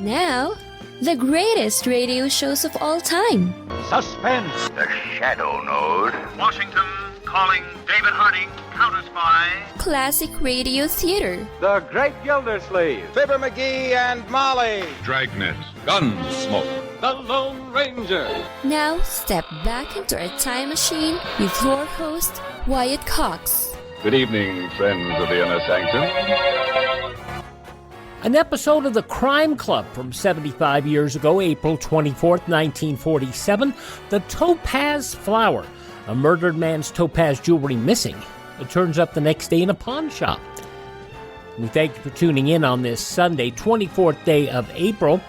Now, the greatest radio shows of all time. Suspense. The Shadow Node. Washington calling David Harding, Counter Spy. Classic radio theater. The Great Gildersleeve. Fibber McGee and Molly. Dragnet. Gunsmoke. The Lone Ranger. Now, step back into a time machine with your host, Wyatt Cox. Good evening, friends of the Inner Sanctum. An episode of The Crime Club from 75 years ago, April 24th, 1947. The Topaz Flower. A murdered man's topaz jewelry missing. It turns up the next day in a pawn shop. We thank you for tuning in on this Sunday, 24th day of April.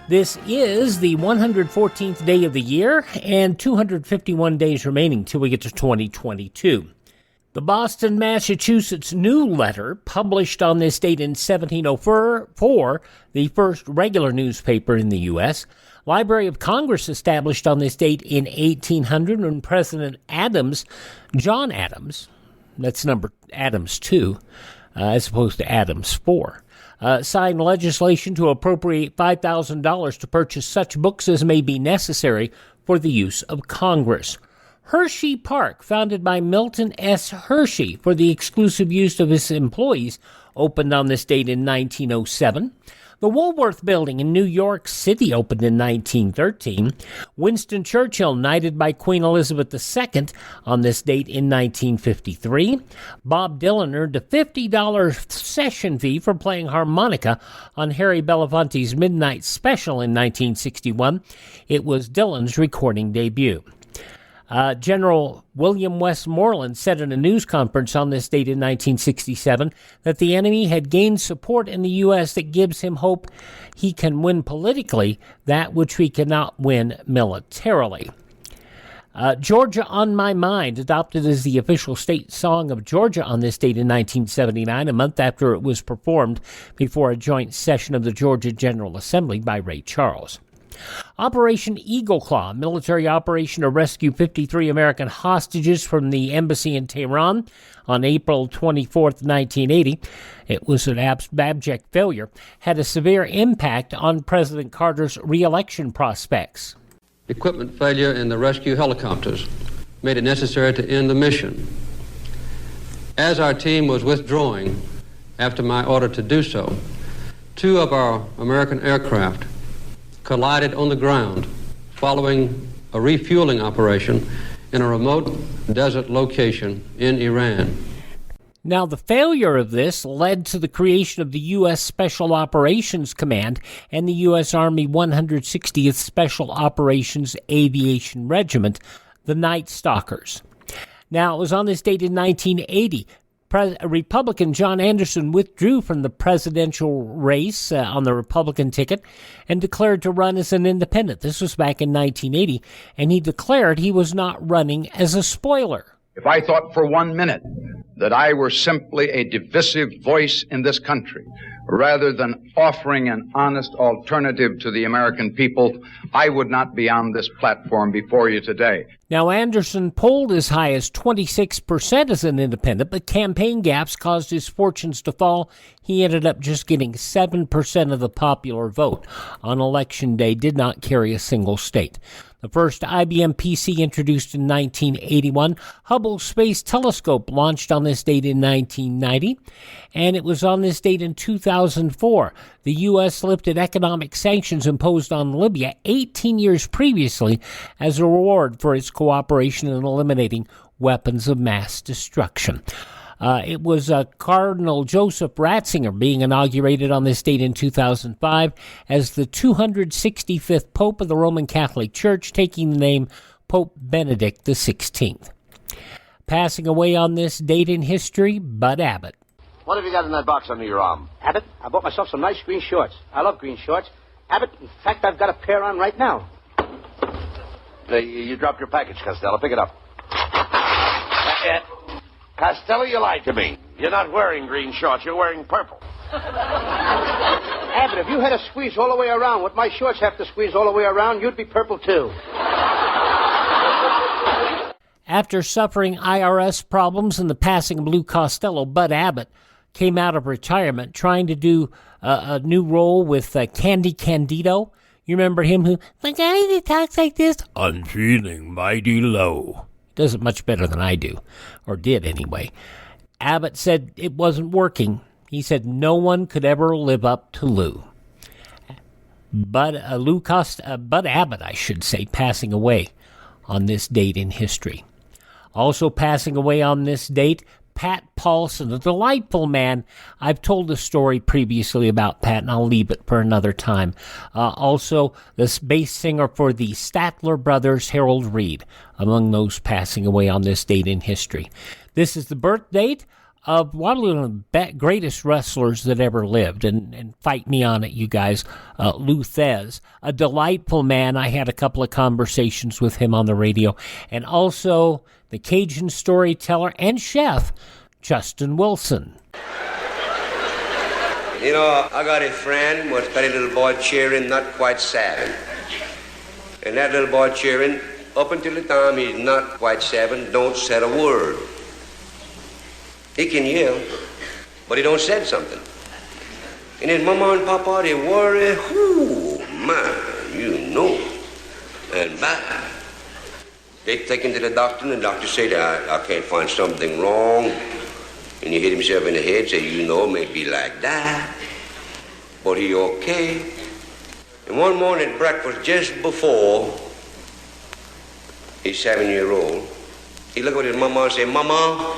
This is the 114th day of the year and 251 days remaining till we get to 2022. The Boston, Massachusetts New Letter, published on this date in 1704, the first regular newspaper in the U.S. Library of Congress, established on this date in 1800, when President Adams, John Adams, that's number Adams 2, as opposed to Adams 4, signed legislation to appropriate $5,000 to purchase such books as may be necessary for the use of Congress. Hershey Park, founded by Milton S. Hershey for the exclusive use of his employees, opened on this date in 1907. The Woolworth Building in New York City opened in 1913. Winston Churchill, knighted by Queen Elizabeth II on this date in 1953. Bob Dylan earned a $50 session fee for playing harmonica on Harry Belafonte's Midnight Special in 1961. It was Dylan's recording debut. General William Westmoreland said in a news conference on this date in 1967 that the enemy had gained support in the U.S. that gives him hope he can win politically that which we cannot win militarily. Georgia on My Mind, adopted as the official state song of Georgia on this date in 1979, a month after it was performed before a joint session of the Georgia General Assembly by Ray Charles. Operation Eagle Claw, military operation to rescue 53 American hostages from the embassy in Tehran on April 24, 1980. It was an abject failure, had a severe impact on President Carter's re-election prospects. Equipment failure in the rescue helicopters made it necessary to end the mission. As our team was withdrawing after my order to do so, two of our American aircraft collided on the ground following a refueling operation in a remote desert location in Iran. Now, the failure of this led to the creation of the U.S. Special Operations Command and the U.S. Army 160th Special Operations Aviation Regiment, the Night Stalkers. Now, it was on this date in 1980. Republican John Anderson withdrew from the presidential race on the Republican ticket and declared to run as an independent. This was back in 1980, and he declared he was not running as a spoiler. If I thought for 1 minute that I were simply a divisive voice in this country, rather than offering an honest alternative to the American people, I would not be on this platform before you today. Now, Anderson polled as high as 26% as an independent, but campaign gaps caused his fortunes to fall. He ended up just getting 7% of the popular vote. On Election Day, did not carry a single state. The first IBM PC introduced in 1981. Hubble Space Telescope launched on this date in 1990. And it was on this date in 2004. The U.S. lifted economic sanctions imposed on Libya 18 years previously as a reward for its cooperation in eliminating weapons of mass destruction. It was Cardinal Joseph Ratzinger being inaugurated on this date in 2005 as the 265th Pope of the Roman Catholic Church, taking the name Pope Benedict XVI. Passing away on this date in history, Bud Abbott. What have you got in that box under your arm? Abbott, I bought myself some nice green shorts. I love green shorts. Abbott, in fact, I've got a pair on right now. You dropped your package, Costello. Pick it up. Costello, you lied to me. You're not wearing green shorts. You're wearing purple. Abbott, if you had to squeeze all the way around what my shorts have to squeeze all the way around, you'd be purple, too. After suffering IRS problems and the passing of Lou Costello, Bud Abbott came out of retirement trying to do a new role with Candy Candido. You remember him? The guy that talks like this? I'm feeling mighty low. Does it much better than I do, or did anyway. Abbott said it wasn't working. He said no one could ever live up to Lou. Bud Abbott, I should say, passing away on this date in history. Also passing away on this date, Pat Paulson, a delightful man. I've told the story previously about Pat, and I'll leave it for another time. Also, the bass singer for the Statler Brothers, Harold Reed, among those passing away on this date in history. This is the birth date of one of the greatest wrestlers that ever lived, and fight me on it, you guys, Lou Thez, a delightful man. I had a couple of conversations with him on the radio, and also the Cajun storyteller and chef, Justin Wilson. You know, I got a friend was got a little boy cheering, not quite 7. And that little boy cheering, up until the time he's not quite 7, don't say a word. He can yell, but he don't say something. And his mama and papa, they worry, whoo, man, you know. And bye. They take him to the doctor, and the doctor say that I can't find something wrong. And he hit himself in the head, say, you know, maybe like that. But he okay. And one morning at breakfast, just before he's 7-year-old, he looked at his mama and said, Mama,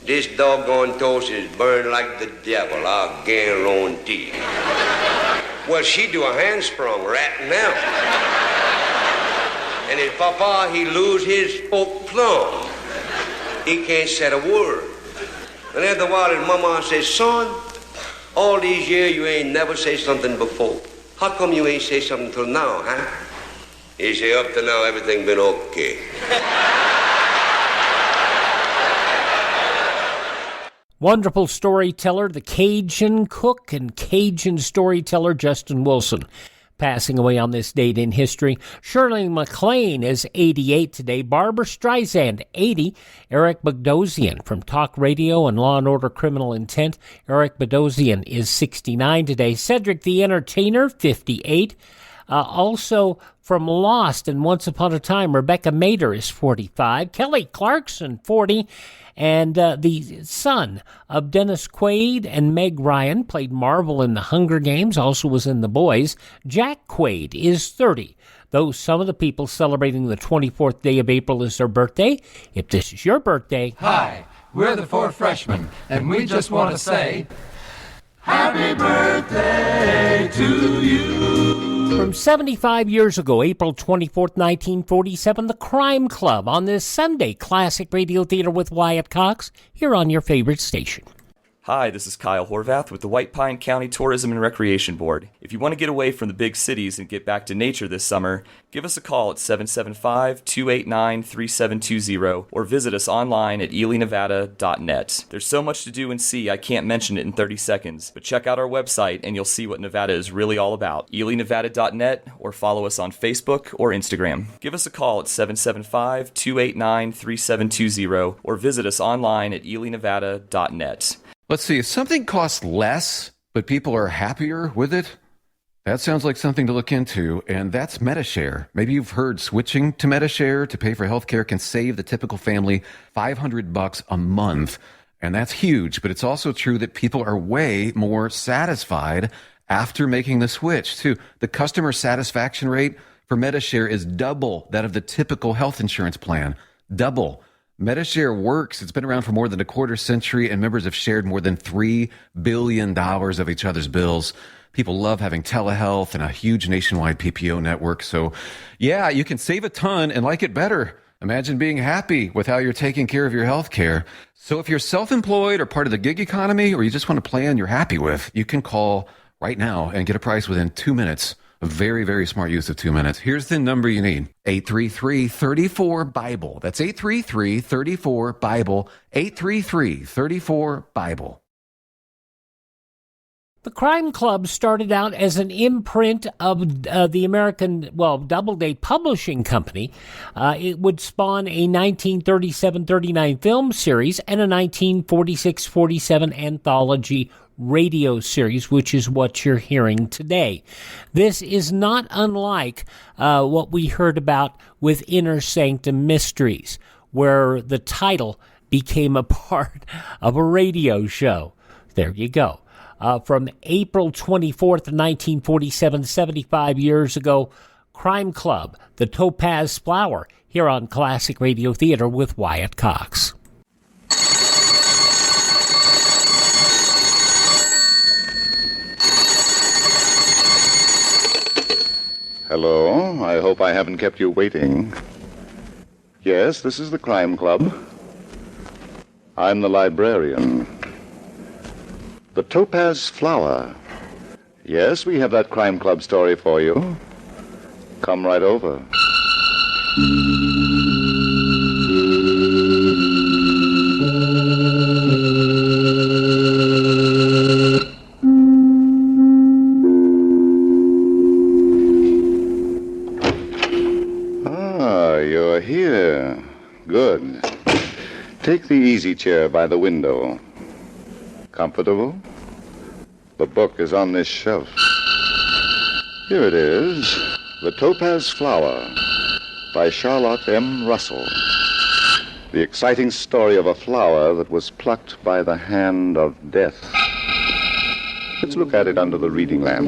this doggone toast is burned like the devil, I guarantee. Well, she do a handsprung right now. And his papa, he lose his spoke plumb. He can't say a word. And after a while, his mama says, son, all these years you ain't never say something before. How come you ain't say something till now, huh? He say, up to now, everything been okay. Wonderful storyteller, the Cajun cook and Cajun storyteller Justin Wilson, passing away on this date in history. Shirley MacLaine is 88 today. Barbara Streisand, 80. Eric Bogosian from Talk Radio and Law & Order Criminal Intent. Eric Bogosian is 69 today. Cedric the Entertainer, 58. Also from Lost and Once Upon a Time, Rebecca Mader is 45. Kelly Clarkson, 40. And the son of Dennis Quaid and Meg Ryan played Marvel in The Hunger Games, also was in The Boys. Jack Quaid is 30. Those some of the people celebrating the 24th day of April is their birthday. If this is your birthday... Hi, we're the 4 freshmen, and we just want to say... Happy birthday to you! From 75 years ago, April 24th, 1947, The Crime Club on this Sunday Classic Radio Theater with Wyatt Cox, here on your favorite station. Hi, this is Kyle Horvath with the White Pine County Tourism and Recreation Board. If you want to get away from the big cities and get back to nature this summer, give us a call at 775-289-3720 or visit us online at elinevada.net. There's so much to do and see, I can't mention it in 30 seconds, but check out our website and you'll see what Nevada is really all about. elinevada.net or follow us on Facebook or Instagram. Give us a call at 775-289-3720 or visit us online at elinevada.net. Let's see, if something costs less, but people are happier with it, that sounds like something to look into, and that's MediShare. Maybe you've heard switching to MediShare to pay for healthcare can save the typical family $500 a month, and that's huge, but it's also true that people are way more satisfied after making the switch, too. The customer satisfaction rate for MediShare is double that of the typical health insurance plan. Double. MediShare works. It's been around for more than a quarter century, and members have shared more than $3 billion of each other's bills. People love having telehealth and a huge nationwide PPO network. So, yeah, you can save a ton and like it better. Imagine being happy with how you're taking care of your health care. So if you're self-employed or part of the gig economy, or you just want a plan you're happy with, you can call right now and get a price within 2 minutes. A very, very smart use of 2 minutes. Here's the number you need. 833-34-BIBLE. That's 833-34-BIBLE. 833-34-BIBLE. The Crime Club started out as an imprint of the American, Doubleday Publishing Company. It would spawn a 1937-39 film series and a 1946-47 anthology radio series, which is what you're hearing today. This is not unlike what we heard about with Inner Sanctum Mysteries, where the title became a part of a radio show. There you go. From April 24th, 1947, 75 years ago, Crime Club, the Topaz Flower, here on Classic Radio Theater with Wyatt Cox. Hello, I hope I haven't kept you waiting. Yes, this is the Crime Club. I'm the librarian. The Topaz Flower. Yes, we have that Crime Club story for you. Come right over. Ah, you're here. Good. Take the easy chair by the window. Comfortable? The book is on this shelf. Here it is, The Topaz Flower, by Charlotte M. Russell. The exciting story of a flower that was plucked by the hand of death. Let's look at it under the reading lamp.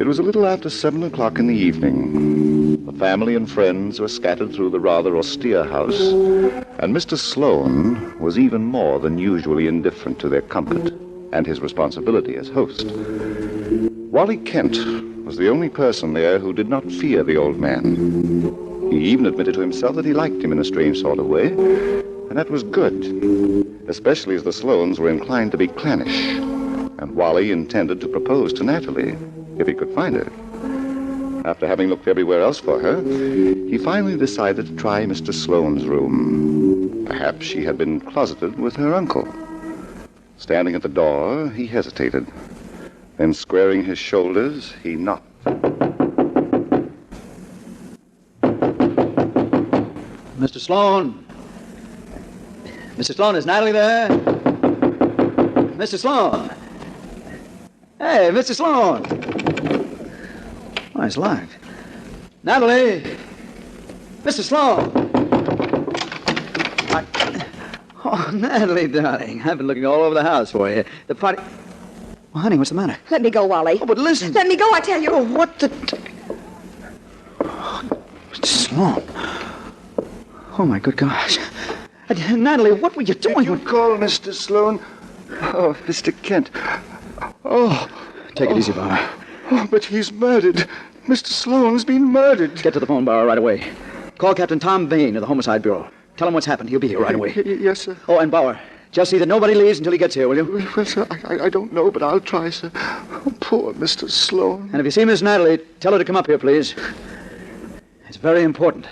It was a little after 7 o'clock in the evening. The family and friends were scattered through the rather austere house, and Mr. Sloane was even more than usually indifferent to their comfort and his responsibility as host. Wally Kent was the only person there who did not fear the old man. He even admitted to himself that he liked him in a strange sort of way, and that was good, especially as the Sloanes were inclined to be clannish, and Wally intended to propose to Natalie, if he could find her. After having looked everywhere else for her, he finally decided to try Mr. Sloane's room. Perhaps she had been closeted with her uncle. Standing at the door, he hesitated. Then, squaring his shoulders, he knocked. Mr. Sloane. Mr. Sloane, is Natalie there? Mr. Sloane. Hey, Mr. Sloane. Oh, he's alive. Natalie! Mr. Sloane! Oh, Natalie, darling. I've been looking all over the house for you. The party... Oh, honey, what's the matter? Let me go, Wally. Oh, but listen. Let me go, I tell you. Oh, what the... Oh, Mr. Sloane. Oh, my good gosh. Natalie, what were you doing? Did you call Mr. Sloane? Oh, Mr. Kent. Oh. Take it easy, Bar. Oh, but he's murdered. Mr. Sloane's been murdered. Get to the phone, Bar, right away. Call Captain Tom Bain of the Homicide Bureau. Tell him what's happened. He'll be here right away. Yes, sir. Oh, and Bauer, just see that nobody leaves until he gets here, will you? Well, sir, I don't know, but I'll try, sir. Oh, poor Mr. Sloane. And if you see Miss Natalie, tell her to come up here, please. It's very important.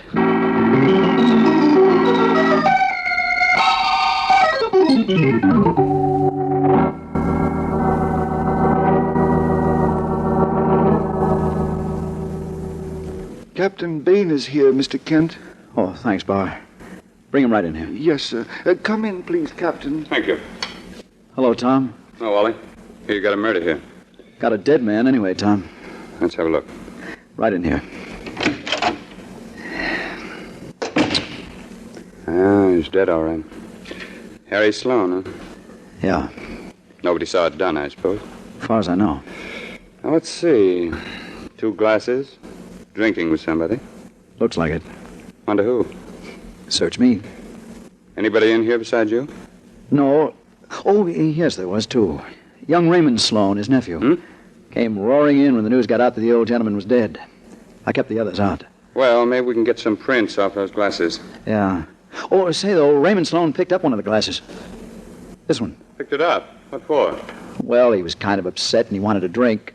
Captain Bain is here, Mr. Kent. Oh, thanks, Bar. Bring him right in here. Yes, sir. Come in, please, Captain. Thank you. Hello, Tom. Oh, Wally. Here, you got a murder here. Got a dead man anyway, Tom. Let's have a look. Right in here. Ah, he's dead, all right. Harry Sloane, huh? Yeah. Nobody saw it done, I suppose. As far as I know. Now, let's see. 2 glasses. Drinking with somebody. Looks like it. Wonder who? Search me. Anybody in here besides you? No. Oh, yes, there was, too. Young Raymond Sloane, his nephew. Came roaring in when the news got out that the old gentleman was dead. I kept the others out. Well, maybe we can get some prints off those glasses. Yeah. Oh, say, though, Raymond Sloane picked up one of the glasses. This one. Picked it up? What for? Well, he was kind of upset and he wanted a drink.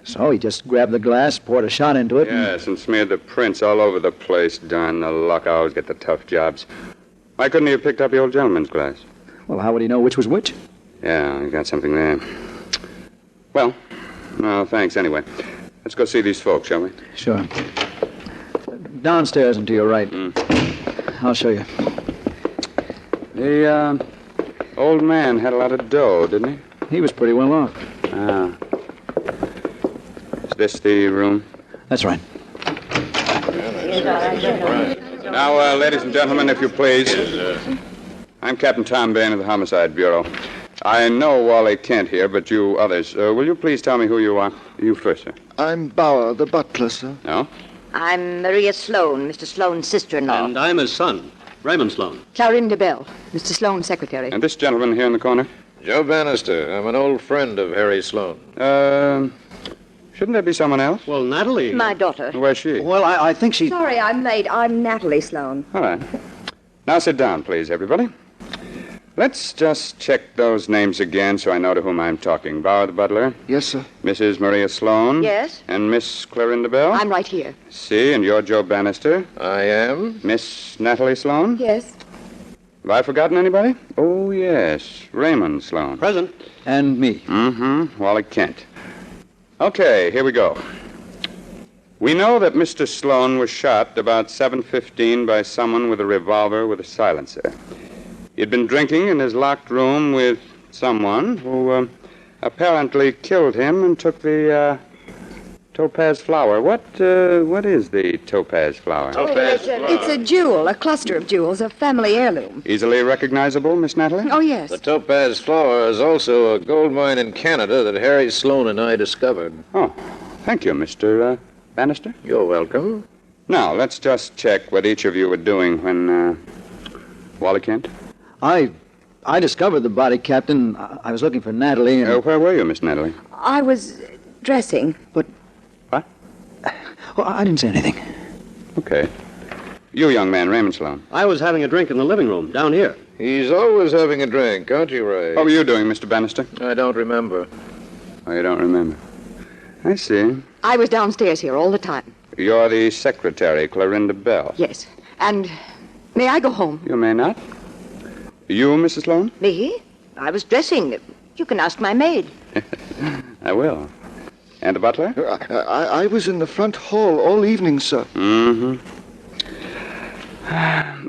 So he just grabbed the glass, poured a shot into it. Yes, and smeared the prints all over the place. Darn the luck. I always get the tough jobs. Why couldn't he have picked up the old gentleman's glass? Well, how would he know which was which? Yeah, I got something there. Well, no, thanks anyway. Let's go see these folks, shall we? Sure. Downstairs and to your right. I'll show you. The old man had a lot of dough, didn't he? He was pretty well off. Ah. Is this the room? That's right. Now, ladies and gentlemen, if you please. I'm Captain Tom Bain of the Homicide Bureau. I know Wally Kent here, but you others, will you please tell me who you are? You first, sir. I'm Bauer, the butler, sir. No? I'm Maria Sloan, Mr. Sloan's sister-in-law. And I'm his son, Raymond Sloan. Clarinda Bell, Mr. Sloan's secretary. And this gentleman here in the corner? Joe Bannister. I'm an old friend of Harry Sloan. Shouldn't there be someone else? Well, Natalie. My daughter. Where's she? Well, I think she... Sorry, I'm late. I'm Natalie Sloan. All right. Now sit down, please, everybody. Let's just check those names again so I know to whom I'm talking. Bauer the butler? Yes, sir. Mrs. Maria Sloan? Yes? And Miss Clarinda Bell? I'm right here. See, and you're Joe Bannister? I am. Miss Natalie Sloan? Yes. Have I forgotten anybody? Oh, yes. Raymond Sloan. Present. And me. Mm-hmm. Wally Kent. Okay, here we go. We know that Mr. Sloan was shot about 7:15 by someone with a revolver with a silencer. He'd been drinking in his locked room with someone who apparently killed him and took the Topaz Flower. What is the Topaz Flower? It's a jewel, a cluster of jewels, a family heirloom. Easily recognizable, Miss Natalie? Oh, yes. The Topaz Flower is also a gold mine in Canada that Harry Sloan and I discovered. Oh, thank you, Mr. Bannister. You're welcome. Now, let's just check what each of you were doing when, Wally Kent? I discovered the body, Captain. I was looking for Natalie and... Where were you, Miss Natalie? I was dressing. But... What? Well, I didn't say anything. Okay. You, young man, Raymond Sloan. I was having a drink in the living room, down here. He's always having a drink, aren't you, Ray? What were you doing, Mr. Bannister? I don't remember. Oh, you don't remember. I see. I was downstairs here all the time. You're the secretary, Clarinda Bell. Yes. And may I go home? You may not. You, Mrs. Sloan? Me? I was dressing. You can ask my maid. I will. And the butler? I was in the front hall all evening, sir. Mm-hmm.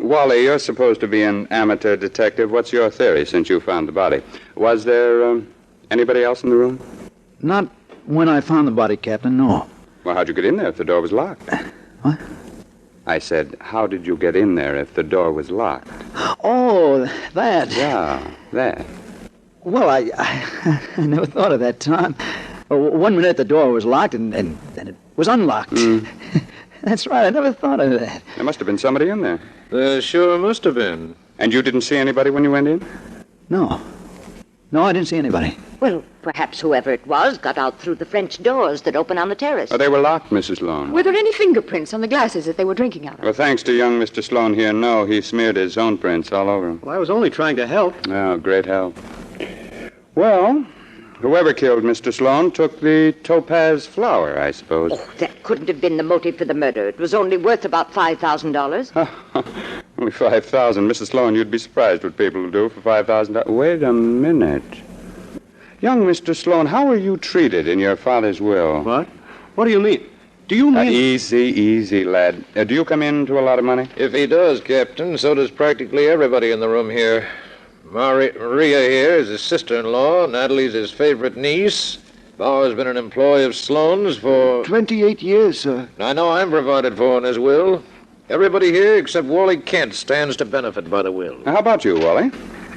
Wally, you're supposed to be an amateur detective. What's your theory since you found the body? Was there anybody else in the room? Not when I found the body, Captain, no. Well, how'd you get in there if the door was locked? What? I said, how did you get in there if the door was locked? Oh, that. Yeah, that. Well, I never thought of that, Tom. Well, 1 minute the door was locked and then it was unlocked. That's right, I never thought of that. There must have been somebody in there. There sure must have been. And you didn't see anybody when you went in? No. No, I didn't see anybody. Well, perhaps whoever it was got out through the French doors that open on the terrace. Oh, they were locked, Mrs. Sloan. Were there any fingerprints on the glasses that they were drinking out of? Well, thanks to young Mr. Sloan here, no. He smeared his own prints all over him. Well, I was only trying to help. Oh, great help. Well, whoever killed Mr. Sloan took the Topaz Flower, I suppose. Oh, that couldn't have been the motive for the murder. It was only worth about $5,000. Only 5,000. Mrs. Sloan, you'd be surprised what people will do for $5,000. Wait a minute. Young Mr. Sloan, how were you treated in your father's will? What? What do you mean? Do you mean... Easy, lad. Do you come into a lot of money? If he does, Captain, so does practically everybody in the room here. Maria here is his sister-in-law. Natalie's his favorite niece. Bauer's been an employee of Sloan's for... 28 years, sir. I know I'm provided for in his will. Everybody here except Wally Kent stands to benefit by the will. Now, how about you, Wally?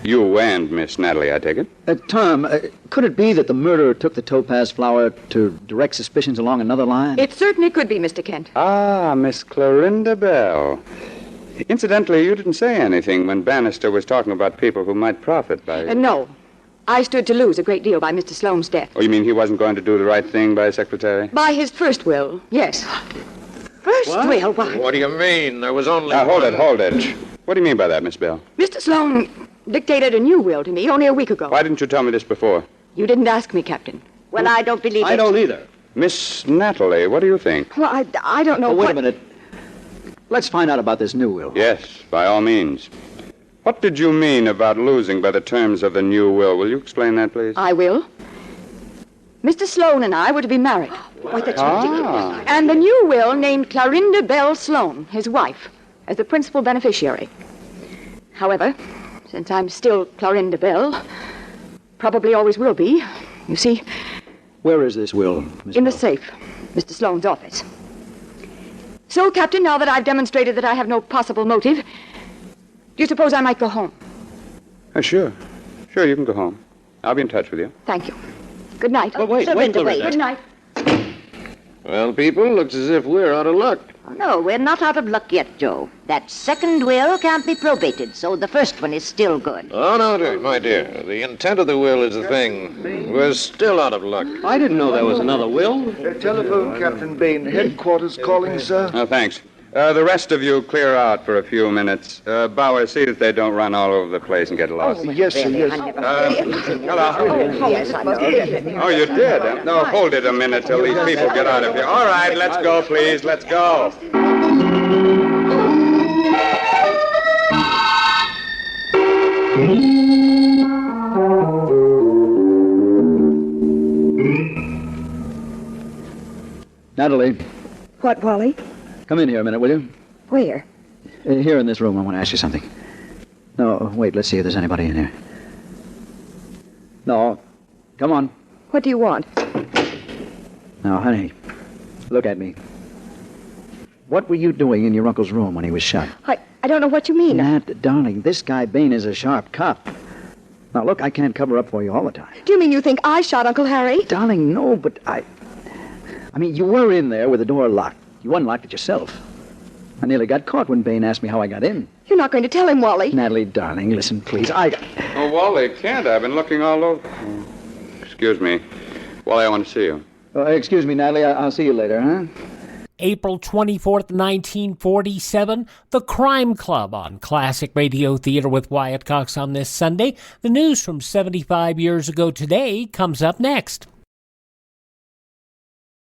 You and Miss Natalie, I take it. Tom, could it be that the murderer took the Topaz Flower to direct suspicions along another line? It certainly could be, Mr. Kent. Ah, Miss Clarinda Bell. Incidentally, you didn't say anything when Bannister was talking about people who might profit by... No. I stood to lose a great deal by Mr. Sloane's death. Oh, you mean he wasn't going to do the right thing by his secretary? By his first will, yes. First will? What do you mean? There was only Now, hold it. What do you mean by that, Miss Bell? Mr. Sloane dictated a new will to me only a week ago. Why didn't you tell me this before? You didn't ask me, Captain. Well, I don't believe it. I don't either. Miss Natalie, what do you think? Well, I don't know Wait a minute. Let's find out about this new will. Yes, by all means. What did you mean about losing by the terms of the new will? Will you explain that, please? I will. Mr. Sloan and I were to be married. Why, that's ridiculous. And the new will named Clorinda Bell Sloan, his wife, as the principal beneficiary. However, since I'm still Clorinda Bell, probably always will be, you see. Where is this will, Miss In the Bell? safe, Mr. Sloan's office. So, Captain, now that I've demonstrated that I have no possible motive, do you suppose I might go home? Sure. Sure, you can go home. I'll be in touch with you. Thank you. Good night. Oh, wait, Clorinda, Clorinda. Good night. Well, people, looks as if we're out of luck. No, we're not out of luck yet, Joe. That second will can't be probated, so the first one is still good. Oh, no, dear, my dear. The intent of the will is the thing. We're still out of luck. I didn't know there was another will. Telephone, Captain Bain. Headquarters calling, sir. Oh, thanks. The rest of you clear out for a few minutes. Bauer, see that they don't run all over the place and get lost. Yes, sir, yes. Hello. Yes, I know. Oh, you did? No, hold it a minute till these people get out of here. All right, let's go, please. Let's go. Natalie, What, Wally? come in here a minute, will you? Where? Here in this room, I want to ask you something. No, wait, let's see if there's anybody in here. No, come on. What do you want? Now, honey, look at me. What were you doing in your uncle's room when he was shot? I don't know what you mean. Nat, darling, this guy Bain is a sharp cop. Now, look, I can't cover up for you all the time. Do you mean you think I shot Uncle Harry? Darling, no, but I mean, you were in there with the door locked. You unlocked it yourself. I nearly got caught when Bain asked me how I got in. You're not going to tell him, Wally. Natalie, darling, listen, please. Oh, Wally, can't. I've been looking all over. Excuse me. Wally, I want to see you. Excuse me, Natalie. I'll see you later, huh? April 24th, 1947, The Crime Club on Classic Radio Theater with Wyatt Cox on this Sunday. The news from 75 years ago today comes up next.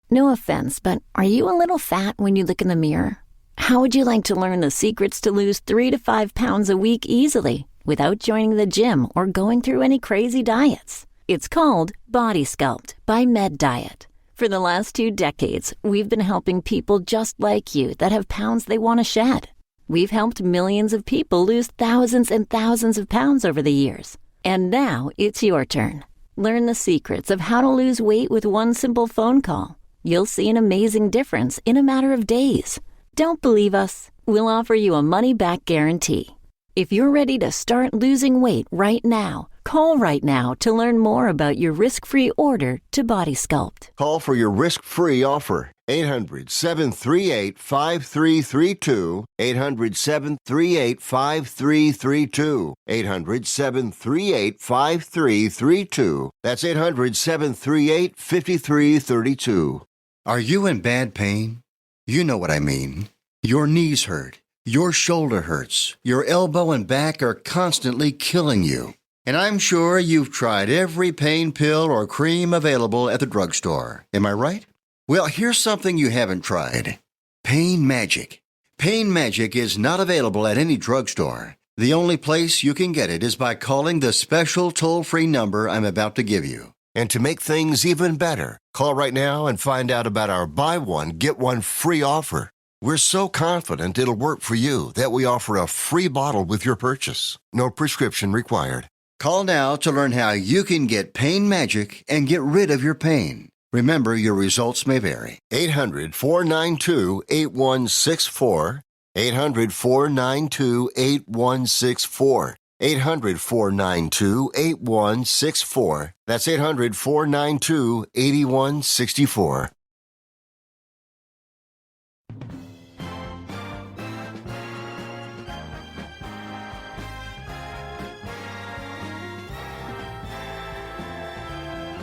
No offense, but are you a little fat when you look in the mirror? How would you like to learn the secrets to lose 3 to 5 pounds a week easily without joining the gym or going through any crazy diets? It's called Body Sculpt by Med Diet. For the last 2 decades, we've been helping people just like you that have pounds they want to shed. We've helped millions of people lose thousands and thousands of pounds over the years. And now it's your turn. Learn the secrets of how to lose weight with one simple phone call. You'll see an amazing difference in a matter of days. Don't believe us? We'll offer you a money-back guarantee. If you're ready to start losing weight right now, call right now to learn more about your risk-free order to Body Sculpt. Call for your risk-free offer. 800-738-5332. 800-738-5332. 800-738-5332. That's 800-738-5332. Are you in bad pain? You know what I mean. Your knees hurt. Your shoulder hurts. Your elbow and back are constantly killing you. And I'm sure you've tried every pain pill or cream available at the drugstore. Am I right? Well, here's something you haven't tried. Pain Magic. Pain Magic is not available at any drugstore. The only place you can get it is by calling the special toll-free number I'm about to give you. And to make things even better, call right now and find out about our buy one, get one free offer. We're so confident it'll work for you that we offer a free bottle with your purchase. No prescription required. Call now to learn how you can get Pain Magic and get rid of your pain. Remember, your results may vary. 800-492-8164. 800-492-8164. 800-492-8164. That's 800-492-8164.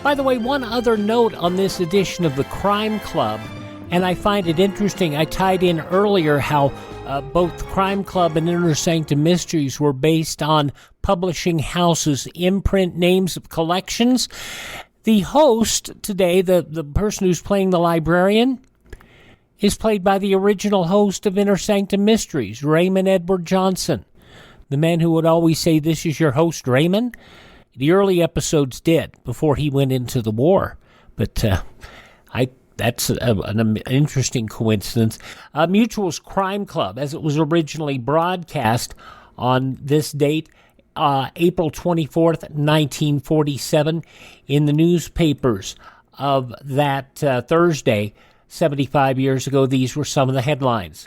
By the way, one other note on this edition of the Crime Club, and I find it interesting, I tied in earlier how both Crime Club and Inner Sanctum Mysteries were based on publishing houses' imprint names of collections. The host today, the person who's playing the librarian, is played by the original host of Inner Sanctum Mysteries, Raymond Edward Johnson. The man who would always say, "This is your host, Raymond." The early episodes did, before he went into the war. But that's an interesting coincidence. Mutual's Crime Club, as it was originally broadcast on this date, April 24th, 1947, in the newspapers of that Thursday, 75 years ago, these were some of the headlines.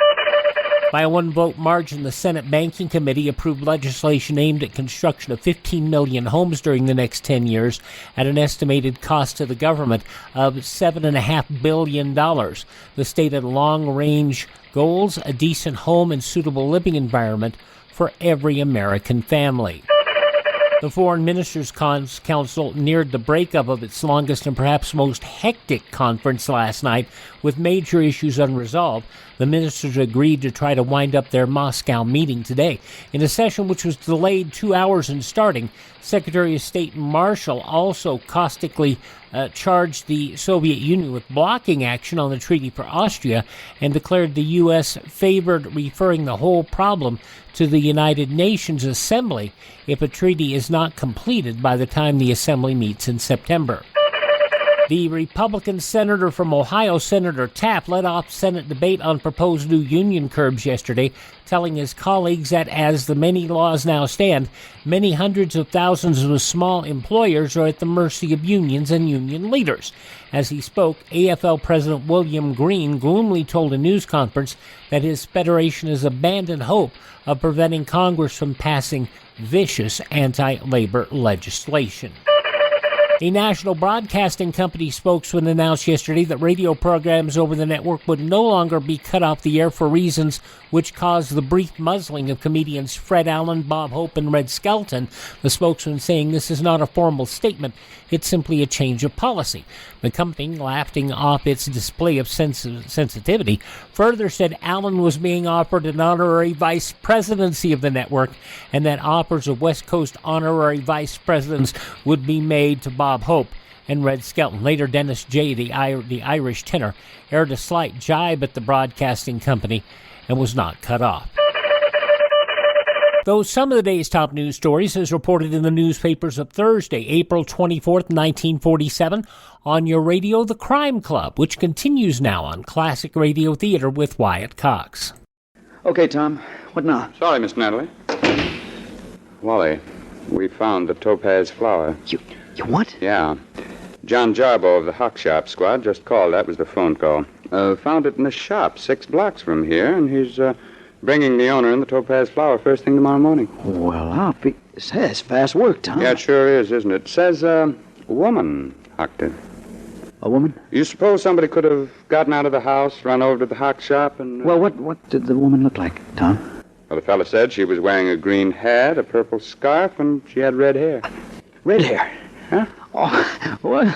By a one-vote margin, the Senate Banking Committee approved legislation aimed at construction of 15 million homes during the next 10 years at an estimated cost to the government of $7.5 billion. The stated long-range goals: a decent home and suitable living environment for every American family. The Foreign Ministers' Council neared the breakup of its longest and perhaps most hectic conference last night, with major issues unresolved. The ministers agreed to try to wind up their Moscow meeting today. In a session which was delayed 2 hours in starting, Secretary of State Marshall also caustically charged the Soviet Union with blocking action on the treaty for Austria and declared the U.S. favored referring the whole problem to the United Nations Assembly if a treaty is not completed by the time the Assembly meets in September. The Republican senator from Ohio, Senator Tapp, led off Senate debate on proposed new union curbs yesterday, telling his colleagues that as the many laws now stand, many hundreds of thousands of small employers are at the mercy of unions and union leaders. As he spoke, AFL President William Green gloomily told a news conference that his federation has abandoned hope of preventing Congress from passing vicious anti-labor legislation. A national broadcasting company spokesman announced yesterday that radio programs over the network would no longer be cut off the air for reasons which caused the brief muzzling of comedians Fred Allen, Bob Hope, and Red Skelton, the spokesman saying this is not a formal statement, it's simply a change of policy. The company, laughing off its display of sensitivity, further said Allen was being offered an honorary vice presidency of the network and that offers of West Coast honorary vice presidents would be made to Bob Hope and Red Skelton. Later, Dennis J., the Irish tenor, aired a slight jibe at the broadcasting company and was not cut off. Those some of the day's top news stories as reported in the newspapers of Thursday, April 24th, 1947, on your radio, The Crime Club, which continues now on Classic Radio Theater with Wyatt Cox. Okay, Tom. What now? Sorry, Miss Natalie. Wally, we found the Topaz Flower. You what? Yeah. John Jarbo of the Hock Shop Squad just called. That was the phone call. Found it in a shop 6 blocks from here, and he's bringing the owner in the Topaz Flower first thing tomorrow morning. Well, I'll be... That's fast work, Tom. Yeah, it sure is, isn't it? It says a woman hocked it. A woman? You suppose somebody could have gotten out of the house, run over to the Hock Shop, and... Well, what did the woman look like, Tom? Well, the fella said she was wearing a green hat, a purple scarf, and she had red hair. Red hair? Huh? Oh, well,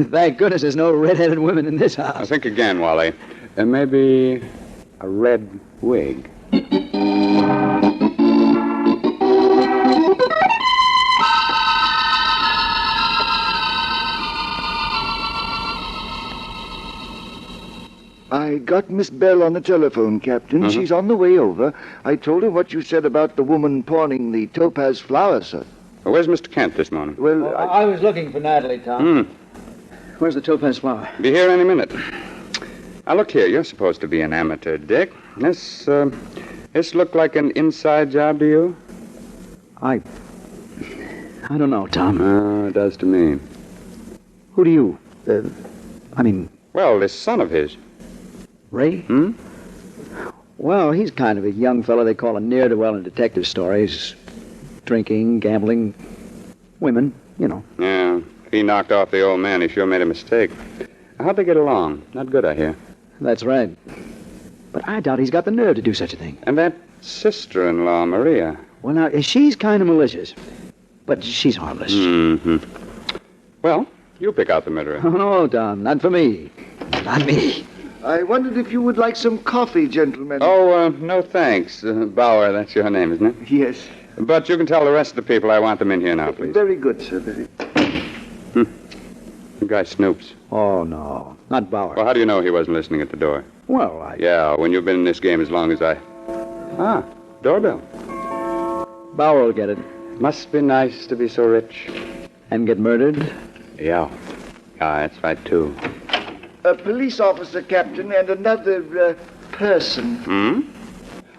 thank goodness there's no red-headed women in this house. Now think again, Wally. Maybe a red wig. I got Miss Bell on the telephone, Captain. She's on the way over. I told her what you said about the woman pawning the Topaz Flower, sir. Well, where's Mr. Kent this morning? Well, I was looking for Natalie, Tom. Where's the Topaz Flower? Be here any minute. Now, look here. You're supposed to be an amateur, Dick. This looked like an inside job to you? I don't know, Tom. Oh, it does to me. Who do you... Well, this son of his. Ray? Well, he's kind of a young fellow they call a ne'er-do-well in detective stories. Drinking, gambling, women, you know. Yeah, if he knocked off the old man, he sure made a mistake. How'd they get along? Not good, I hear. That's right. But I doubt he's got the nerve to do such a thing. And that sister-in-law, Maria. Well, now, she's kind of malicious. But she's harmless. Well, you pick out the murderer. Oh, no, Tom, not for me. Not me. I wondered if you would like some coffee, gentlemen. Oh, no thanks. Bauer, that's your name, isn't it? Yes. But you can tell the rest of the people I want them in here now, please. Very good, sir. Very. The guy snoops. Oh, no. Not Bauer. Well, how do you know he wasn't listening at the door? Well, Yeah, when you've been in this game as long as I... doorbell. Bauer will get it. Must be nice to be so rich. And get murdered? Yeah. Ah, that's right, too. A police officer, Captain, and another person. Hmm?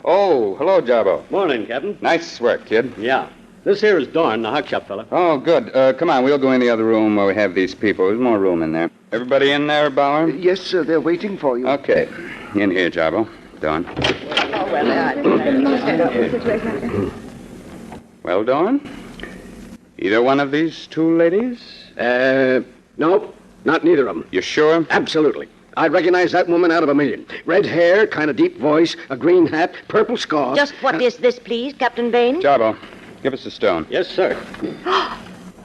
Oh, hello, Jarbo. Morning, Captain. Nice work, kid. Yeah. This here is Dorn, the hot shop fella. Oh, good. Come on, we'll go in the other room where we have these people. There's more room in there. Everybody in there, Bauer? Yes, sir. They're waiting for you. Okay. In here, Jarbo. Dawn. Well, Dawn? Either one of these two ladies? Nope. Not neither of them. You sure? Absolutely. I'd recognize that woman out of a million. Red hair, kind of deep voice, a green hat, purple scarf. Just what is this, please, Captain Bain? Jarbo, give us the stone. Yes, sir.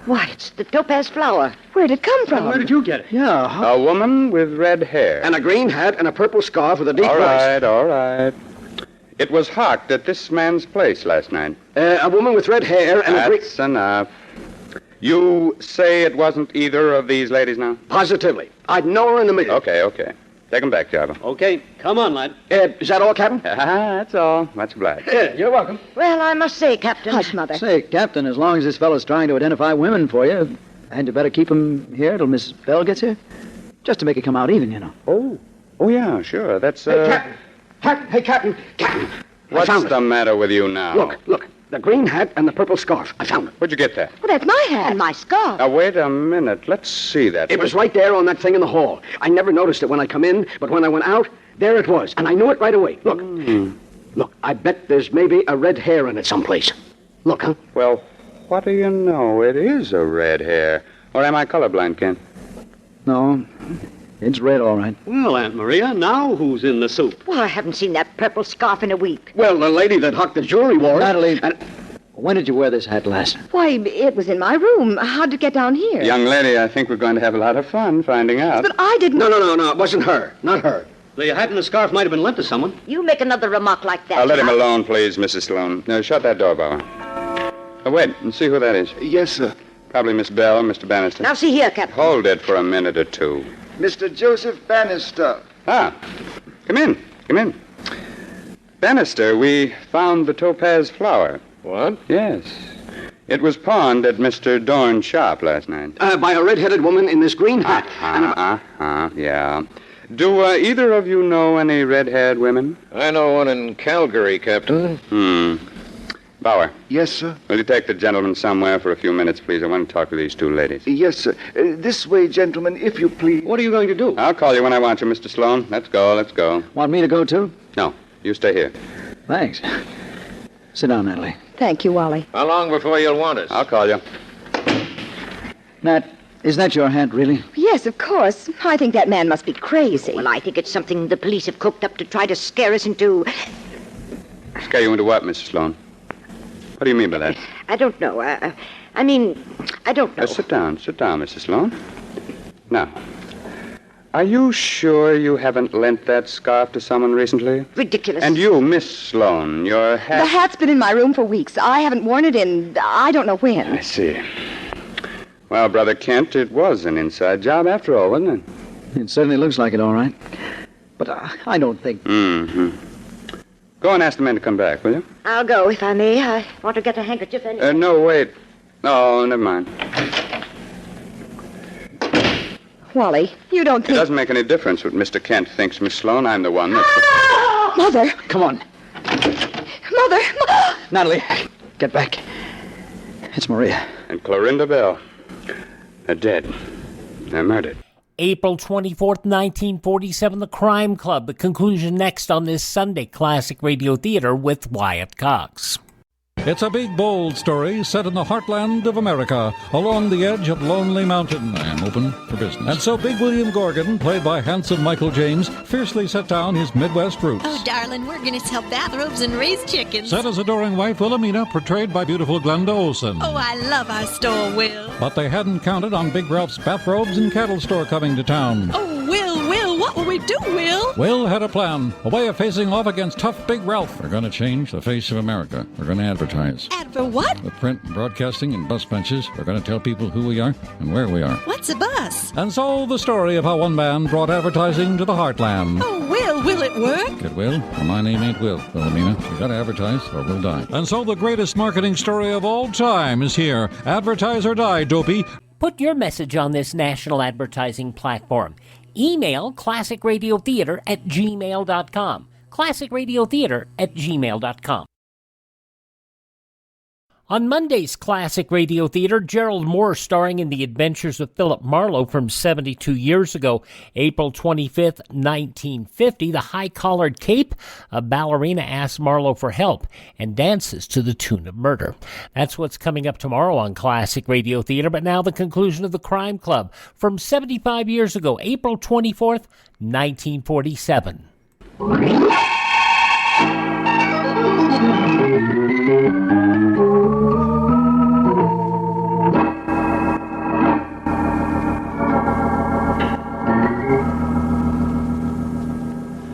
Why, it's the Topaz Flower. Where'd it come from? Where did you get it? Yeah. A woman with red hair. And a green hat and a purple scarf with a deep voice. All right. It was hawked at this man's place last night. A woman with red hair and a green... That's enough. You say it wasn't either of these ladies now? Positively. I'd know her in a million. Okay. Take them back, Jarbo. Okay, come on, lad. Is that all, Captain? That's all. Much obliged. You're welcome. Well, I must say, Captain... Hush, Mother. Say, Captain, as long as this fellow's trying to identify women for you, and you better keep him here till Miss Bell gets here. Just to make it come out even, you know. Oh, yeah, sure. That's, Hey, Captain. What's the matter with you now? Look. The green hat and the purple scarf. I found it. Where'd you get that? Well, that's my hat. And my scarf. Now, wait a minute. Let's see that. It was right there on that thing in the hall. I never noticed it when I come in, but when I went out, there it was. And I knew it right away. Look. Look, I bet there's maybe a red hair in it someplace. Look, huh? Well, what do you know? It is a red hair. Or am I colorblind, Ken? No, it's red, all right. Well, Aunt Maria, now who's in the soup? Well, I haven't seen that purple scarf in a week. Well, the lady that hawked the jewelry wore it. Natalie, when did you wear this hat last? Why, it was in my room. How'd it get down here? Young lady, I think we're going to have a lot of fun finding out. But I didn't... No, it wasn't her. Not her. The hat and the scarf might have been lent to someone. You make another remark like that. Let him alone, please, Mrs. Sloan. Now, shut that door, Bauer. Wait and see who that is. Yes, sir. Probably Miss Bell or Mr. Bannister. Now, see here, Captain. Hold it for a minute or two. Mr. Joseph Bannister. Ah, come in. Bannister, we found the Topaz Flower. What? Yes. It was pawned at Mr. Dorn's shop last night. By a red-headed woman in this green hat. Yeah. Do either of you know any red-haired women? I know one in Calgary, Captain. Bauer. Yes, sir. Will you take the gentleman somewhere for a few minutes, please? I want to talk to these two ladies. Yes, sir. This way, gentlemen, if you please. What are you going to do? I'll call you when I want you, Mr. Sloan. Let's go. Want me to go, too? No, you stay here. Thanks. Sit down, Natalie. Thank you, Wally. How long before you'll want us? I'll call you. Nat, is that your hat, really? Yes, of course. I think that man must be crazy. Well, I think it's something the police have cooked up to try to scare us into... Scare you into what, Mrs. Sloan? What do you mean by that? I don't know. I don't know. Sit down, Mrs. Sloan. Now, are you sure you haven't lent that scarf to someone recently? Ridiculous. And you, Miss Sloan, your hat... The hat's been in my room for weeks. I haven't worn it in I don't know when. I see. Well, Brother Kent, it was an inside job after all, wasn't it? It certainly looks like it, all right. But I don't think... Go and ask the men to come back, will you? I'll go, if I may. I want to get a handkerchief anyway. No, wait. Oh, never mind. Wally, you don't think... It doesn't make any difference what Mr. Kent thinks, Miss Sloan. I'm the one that's... Mother! Come on. Mother! Natalie, get back. It's Maria. And Clorinda Bell. They're dead. They're murdered. April 24th, 1947, The Crime Club. The conclusion next on this Sunday Classic Radio Theater with Wyatt Cox. It's a big, bold story set in the heartland of America, along the edge of Lonely Mountain. I am open for business. And so Big William Gorgon, played by handsome Michael James, fiercely set down his Midwest roots. Oh, darling, we're going to sell bathrobes and raise chickens. Set his adoring wife, Wilhelmina, portrayed by beautiful Glenda Olsen. Oh, I love our store, Will. But they hadn't counted on Big Ralph's bathrobes and cattle store coming to town. Oh, Will, what will we do, Will? Will had a plan, a way of facing off against tough Big Ralph. We're going to change the face of America. We're going to advertise. For what? With print, broadcasting, and bus benches, we're going to tell people who we are and where we are. What's a bus? And so the story of how one man brought advertising to the heartland. Oh, will it work? It will. Well, my name ain't Will, Wilhelmina. You got to advertise or we'll die. And so the greatest marketing story of all time is here. Advertise or Die, Dopey. Put your message on this national advertising platform. Email classicradiotheater@gmail.com. classicradiotheater@gmail.com. On Monday's Classic Radio Theater, Gerald Moore starring in The Adventures of Philip Marlowe from 72 years ago, April 25th, 1950. The high-collared cape, a ballerina asks Marlowe for help and dances to the tune of Murder. That's what's coming up tomorrow on Classic Radio Theater, but now the conclusion of The Crime Club from 75 years ago, April 24th, 1947.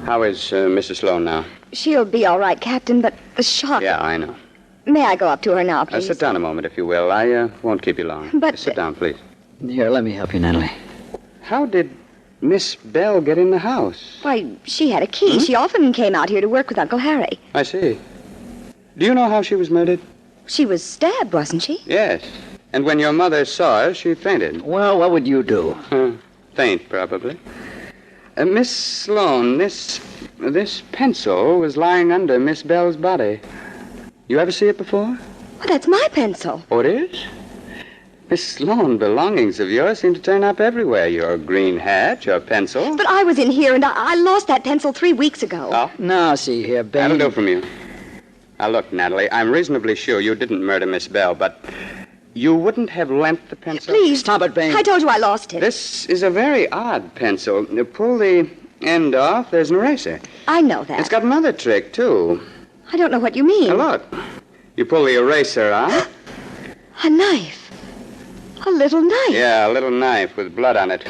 How is Mrs. Sloan now? She'll be all right, Captain, but the shock... Yeah, I know. May I go up to her now, please? Sit down a moment, if you will. I won't keep you long. But... Sit down, please. Here, let me help you, Natalie. How did Miss Bell get in the house? Why, she had a key. She often came out here to work with Uncle Harry. I see. Do you know how she was murdered? She was stabbed, wasn't she? Yes. And when your mother saw her, she fainted. Well, what would you do? Faint, probably. Miss Sloan, this pencil was lying under Miss Bell's body. You ever see it before? Well, that's my pencil. Oh, it is? Miss Sloan, belongings of yours seem to turn up everywhere. Your green hat, your pencil. But I was in here, and I lost that pencil 3 weeks ago. Oh? Now, see here, Ben. That'll do from you. Now, look, Natalie, I'm reasonably sure you didn't murder Miss Bell, but you wouldn't have lent the pencil? Please. Stop it, Ben. I told you I lost it. This is a very odd pencil. You pull the end off, there's an eraser. I know that. It's got another trick, too. I don't know what you mean. Now, look. You pull the eraser out. A knife. A little knife. Yeah, a little knife with blood on it.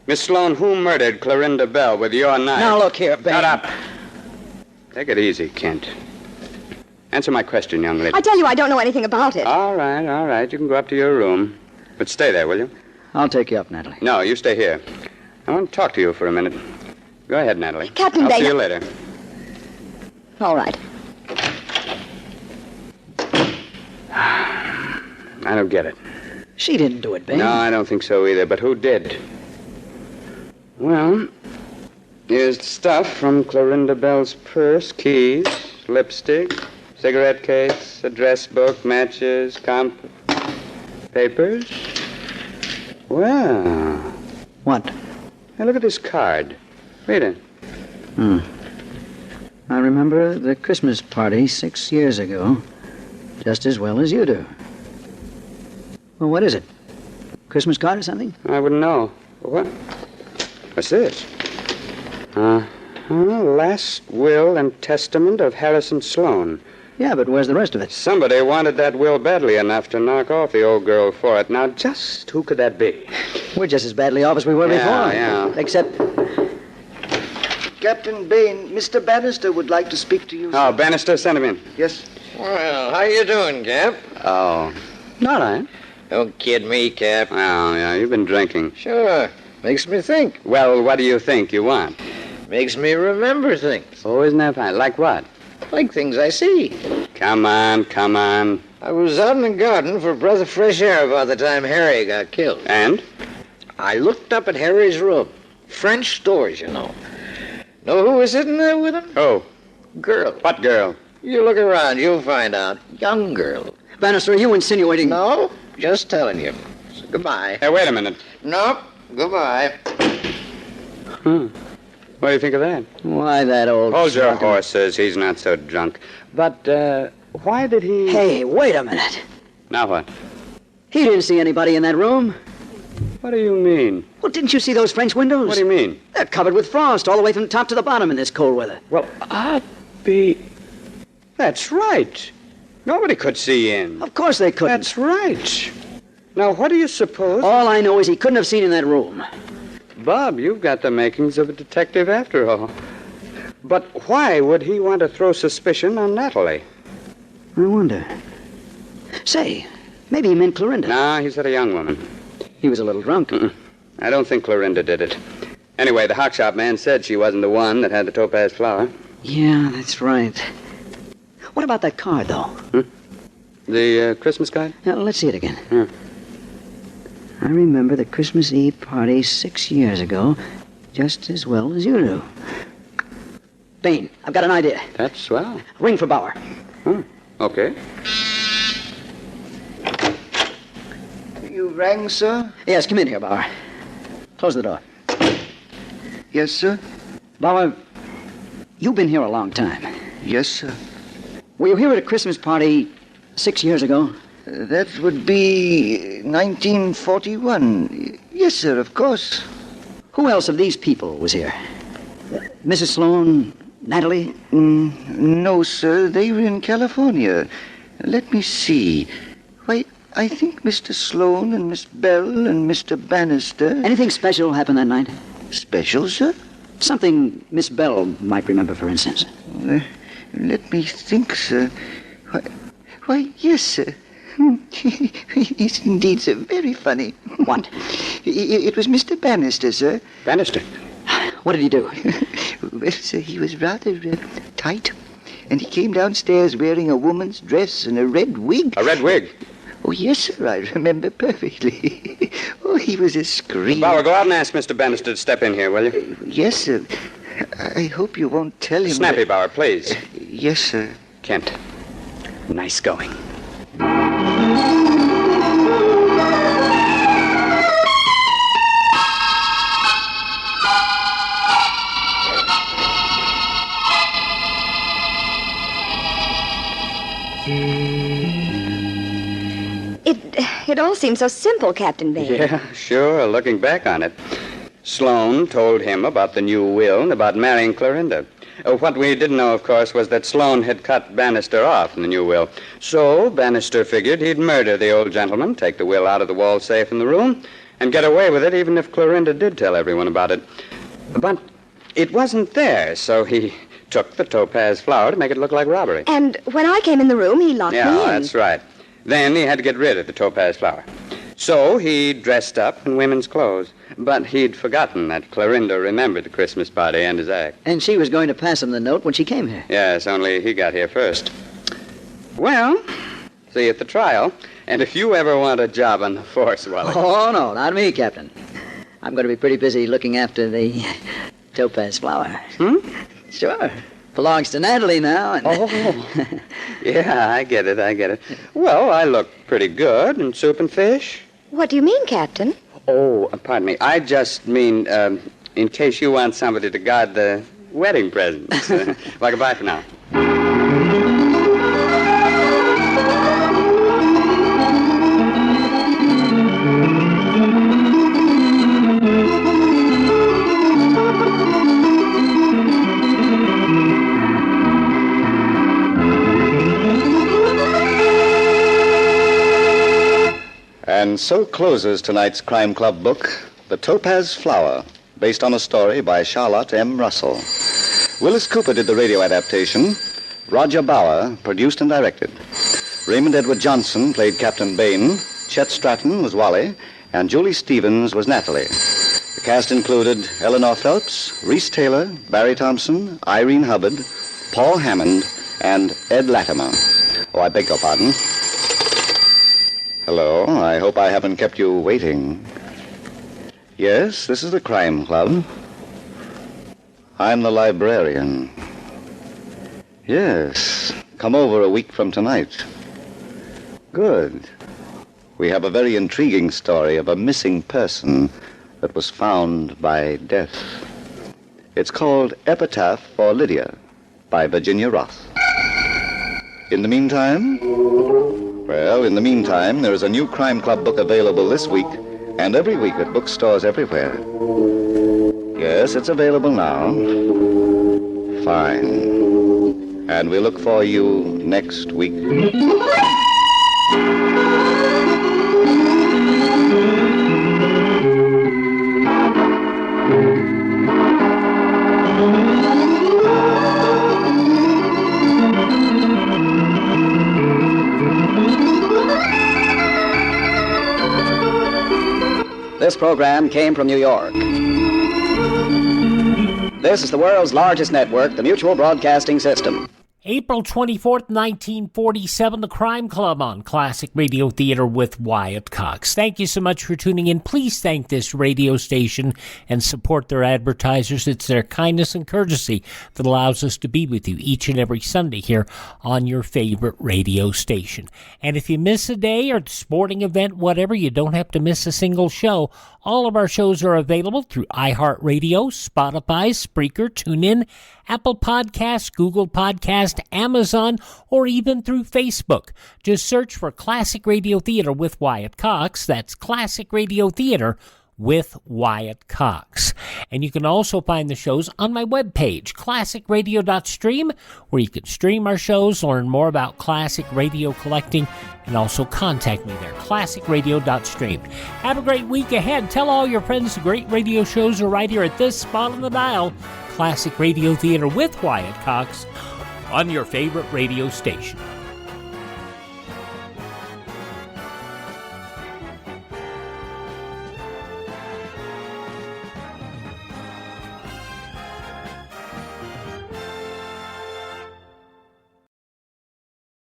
Miss Sloan, who murdered Clorinda Bell with your knife? Now, look here, Ben. Shut up. Take it easy, Kent. Answer my question, young lady. I tell you, I don't know anything about it. All right. You can go up to your room. But stay there, will you? I'll take you up, Natalie. No, you stay here. I want to talk to you for a minute. Go ahead, Natalie. Captain I'll Baker. see you later. All right. I don't get it. She didn't do it, Ben. No, I don't think so either. But who did? Well, here's stuff from Clorinda Bell's purse, keys, lipstick, cigarette case, address book, matches, papers. Well. What? Hey, look at this card. Read it. I remember the Christmas party 6 years ago just as well as you do. Well, what is it? Christmas card or something? I wouldn't know. What? What's this? Last will and testament of Harrison Sloan. Yeah, but where's the rest of it? Somebody wanted that will badly enough to knock off the old girl for it. Now, just who could that be? We're just as badly off as we were before. Yeah. Except... Captain Bain, Mr. Bannister would like to speak to you. Oh, Bannister, send him in. Yes. Well, how you doing, Cap? Oh, all right. Don't kid me, Cap. Oh, yeah, you've been drinking. Sure. Makes me think. Well, what do you think you want? Makes me remember things. Oh, isn't that fine? Like what? Like things I see. Come on. I was out in the garden for a breath of fresh air about the time Harry got killed. And? I looked up at Harry's room. French stores, you know. Know who was sitting there with him? Oh. Girl. What girl? You look around, you'll find out. Young girl. Bannister, are you insinuating... No, just telling you. So goodbye. Hey, wait a minute. Nope. Goodbye. What do you think of that? Why, that old... Hold your horses. He's not so drunk. But, why did he... Hey, wait a minute. Now what? He didn't see anybody in that room. What do you mean? Well, didn't you see those French windows? What do you mean? They're covered with frost all the way from the top to the bottom in this cold weather. Well, That's right. Nobody could see in. Of course they couldn't. That's right. Now, what do you suppose... All I know is he couldn't have seen in that room. Bob, you've got the makings of a detective after all. But why would he want to throw suspicion on Natalie? I wonder. Say, maybe he meant Clorinda. No, he said a young woman. He was a little drunk. I don't think Clorinda did it. Anyway, the hock shop man said she wasn't the one that had the topaz flower. Yeah, that's right. What about that card, though? The Christmas card? Now, let's see it again. I remember the Christmas Eve party 6 years ago just as well as you do. Bain, I've got an idea. That's swell. Ring for Bauer. Okay. You rang, sir? Yes, come in here, Bauer. Close the door. Yes, sir? Bauer, you've been here a long time. Yes, sir. Were you here at a Christmas party 6 years ago? That would be 1941. Yes, sir, of course. Who else of these people was here? Mrs. Sloan, Natalie? No, sir. They were in California. Let me see. Why, I think Mr. Sloan and Miss Bell and Mr. Bannister... Anything special happened that night? Special, sir? Something Miss Bell might remember, for instance. Let me think, sir. Why, yes, sir. Yes, indeed, sir. Very funny. What? It was Mr. Bannister, sir. Bannister? What did he do? Well, sir, he was rather tight. And he came downstairs wearing a woman's dress and a red wig. A red wig? Oh, yes, sir, I remember perfectly. Oh, he was a scream. Bauer, go out and ask Mr. Bannister to step in here, will you? Yes, sir. I hope you won't tell him... Snappy, Bauer, please. Yes, sir. Kent. Nice going. It all seems so simple, Captain Bain. Yeah, sure, looking back on it. Sloan told him about the new will and about marrying Clorinda. What we didn't know, of course, was that Sloan had cut Bannister off in the new will. So Bannister figured he'd murder the old gentleman, take the will out of the wall safe in the room, and get away with it even if Clorinda did tell everyone about it. But it wasn't there, so he took the Topaz Flower to make it look like robbery. And when I came in the room, he locked me in. Yeah, that's right. Then he had to get rid of the Topaz Flower. So he dressed up in women's clothes. But he'd forgotten that Clorinda remembered the Christmas party and his act. And she was going to pass him the note when she came here. Yes, only he got here first. Well, see you at the trial. And if you ever want a job on the force, Wally... Oh, no, not me, Captain. I'm going to be pretty busy looking after the Topaz Flower. Sure. Belongs to Natalie now. And... Oh. Yeah, I get it. Well, I look pretty good in soup and fish. What do you mean, Captain? Oh, pardon me. I just mean, in case you want somebody to guard the wedding presents. Well, goodbye for now. And so closes tonight's Crime Club book, The Topaz Flower, based on a story by Charlotte M. Russell. Willis Cooper did the radio adaptation. Roger Bauer produced and directed. Raymond Edward Johnson played Captain Bain. Chet Stratton was Wally. And Julie Stevens was Natalie. The cast included Eleanor Phelps, Reese Taylor, Barry Thompson, Irene Hubbard, Paul Hammond, and Ed Latimer. Oh, I beg your pardon. Hello, I hope I haven't kept you waiting. Yes, this is the Crime Club. I'm the librarian. Yes, come over a week from tonight. Good. We have a very intriguing story of a missing person that was found by death. It's called Epitaph for Lydia by Virginia Roth. In the meantime... Well, in the meantime, there is a new Crime Club book available this week and every week at bookstores everywhere. Yes, it's available now. Fine. And we look for you next week. This program came from New York. This is the world's largest network, the Mutual Broadcasting System. April 24th, 1947, The Crime Club on Classic Radio Theater with Wyatt Cox. Thank you so much for tuning in. Please thank this radio station and support their advertisers. It's their kindness and courtesy that allows us to be with you each and every Sunday here on your favorite radio station. And if you miss a day or sporting event, whatever, you don't have to miss a single show. All of our shows are available through iHeartRadio, Spotify, Spreaker, TuneIn, Apple Podcasts, Google Podcasts, Amazon, or even through Facebook. Just search for Classic Radio Theater with Wyatt Cox. That's Classic Radio Theater with Wyatt Cox. And you can also find the shows on my webpage, classicradio.stream, where you can stream our shows, learn more about classic radio collecting, and also contact me there, classicradio.stream. Have a great week ahead. Tell all your friends the great radio shows are right here at this spot on the dial, Classic Radio Theater with Wyatt Cox, on your favorite radio station.